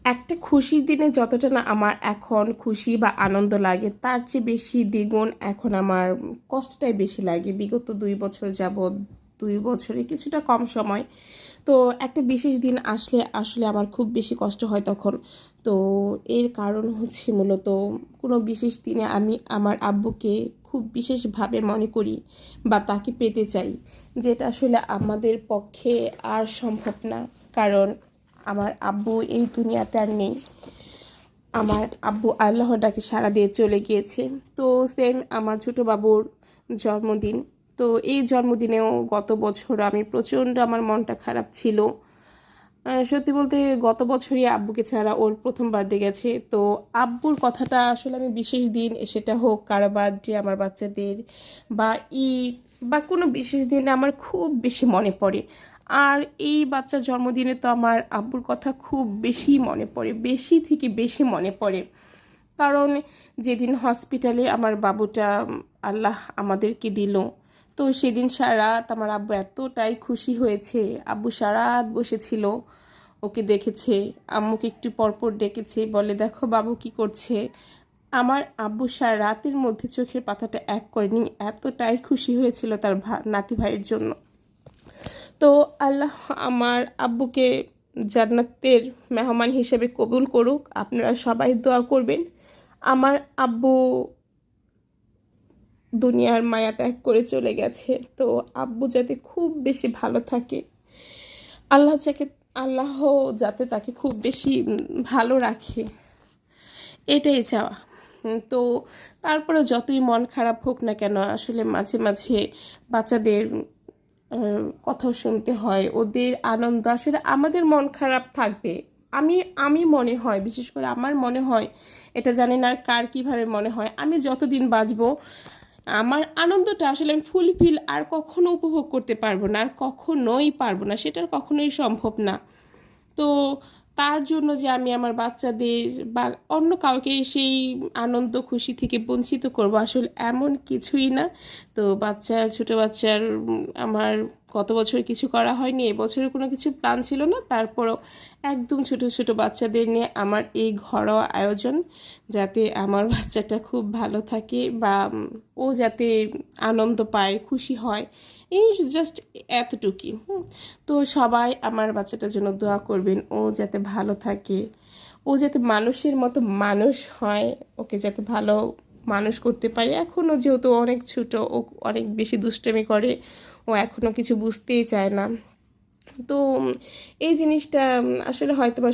একটা খুশির দিনে যতটা না আমার এখন খুশি বা আনন্দ লাগে, তার চেয়ে বেশি দ্বিগুণ এখন আমার কষ্টটাই বেশি লাগে। বিগত 2 বছর যাবৎ, 2 বছরে কিছুটা কম সময়, তো একটা বিশেষ দিন আসলে আসলে আমার খুব বেশি কষ্ট হয় তখন। তো এর কারণ হচ্ছে মূলত কোনো বিশেষ দিনে আমি আমার আব্বুকে খুব বিশেষভাবে মনে করি বা তাকে পেতে চাই, যেটা আসলে আমাদের পক্ষে আর সম্ভব না। কারণ আমার আব্বু এই দুনিয়াতে আর নেই। আমার আব্বু আল্লাহর ডাকে সাড়া দিয়ে চলে গিয়েছে। তো সেম আমার ছোট বাবুর জন্মদিন। তো এই জন্মদিনেও গত বছর আমি প্রচণ্ড, আমার মনটা খারাপ ছিল। সত্যি বলতে গত বছরই আব্বুকে ছাড়া ওর প্রথম বার্থডে গেছে। তো আব্বুর কথাটা আসলে আমি বিশেষ দিন, সেটা হোক কারো বার্থডে, আমার বাচ্চাদের, বা ঈদ, বা কোনো বিশেষ দিনে আমার খুব বেশি মনে পড়ে। আর এই বাচ্চার জন্মদিনে তো আমার আব্বুর কথা খুব বেশি মনে পড়ে, বেশি থেকে বেশি মনে পড়ে। কারণ যেদিন হসপিটালে আমার বাবুটা আল্লাহ আমাদেরকে দিল, তো সেদিন সারা রাত আমার আব্বু এতটাই খুশি হয়েছে। আব্বু সারা রাত বসেছিল, ওকে দেখেছে, আম্মুকে একটু পরপর ডেকেছে, বলে দেখো বাবু কি করছে। আমার আব্বু সারা রাতের মধ্যে চোখের পাতাটা এক করেনি, এতটাই খুশি হয়েছিল তার নাতি ভাইয়ের জন্য। তো আল্লাহ আমার আব্বুকে জান্নাতের মেহমান হিসেবে কবুল করুক। আপনারা সবাই দোয়া করবেন। আমার আব্বু দুনিয়ার মায়া ত্যাগ করে চলে গেছে, তো আব্বু যাতে খুব বেশি ভালো থাকে, আল্লাহ যাকে আল্লাহ যাতে তাকে খুব বেশি ভালো রাখে, এটাই চাওয়া। তো তারপরে যতই মন খারাপ হোক না কেন, আসলে মাঝে মাঝে বাচ্চাদের কথাও শুনতে হয়, ওদের আনন্দ, আসলে আমাদের মন খারাপ থাকবে। আমি আমি মনে হয়, বিশেষ করে আমার মনে হয়, এটা জানি না আর কার কীভাবে মনে হয়, আমি যতদিন বাঁচবো আমার আনন্দটা আসলে আমি ফুলফিল আর কখনো উপভোগ করতে পারবো না, আর কখনোই পারবো না, সেটার কখনোই সম্ভব না। তো তার জন্য যে আমি আমার বাচ্চাদের বা অন্য কাউকে সেই আনন্দ খুশি থেকে বঞ্চিত করব, আসলে এমন কিছুই না। তো ছোট বাচ্চার আমার গত বছর কিছু করা হয়নি, এবছরে কোনো কিছু প্ল্যান ছিল না, তারপরও একদম ছোট ছোট বাচ্চাদের নিয়ে আমার এই ঘরোয়া আয়োজন, যাতে আমার বাচ্চাটা খুব ভালো থাকে বা ও যাতে আনন্দ পায়, খুশি হয়, এই জাস্ট এতটুকুই। তো সবাই আমার বাচ্চাটার জন্য দোয়া করবেন, ও যাতে ভালো থাকে, ও যাতে মানুষের মতো মানুষ হয়, ওকে যাতে ভালো মানুষ করতে পারে। এখনও যেহেতু অনেক ছোট, ও অনেক বেশি দুষ্টামি করে, ও এখনও কিছু বুঝতেই চায় না। তো এই জিনিসটা আসলে হয়তো বা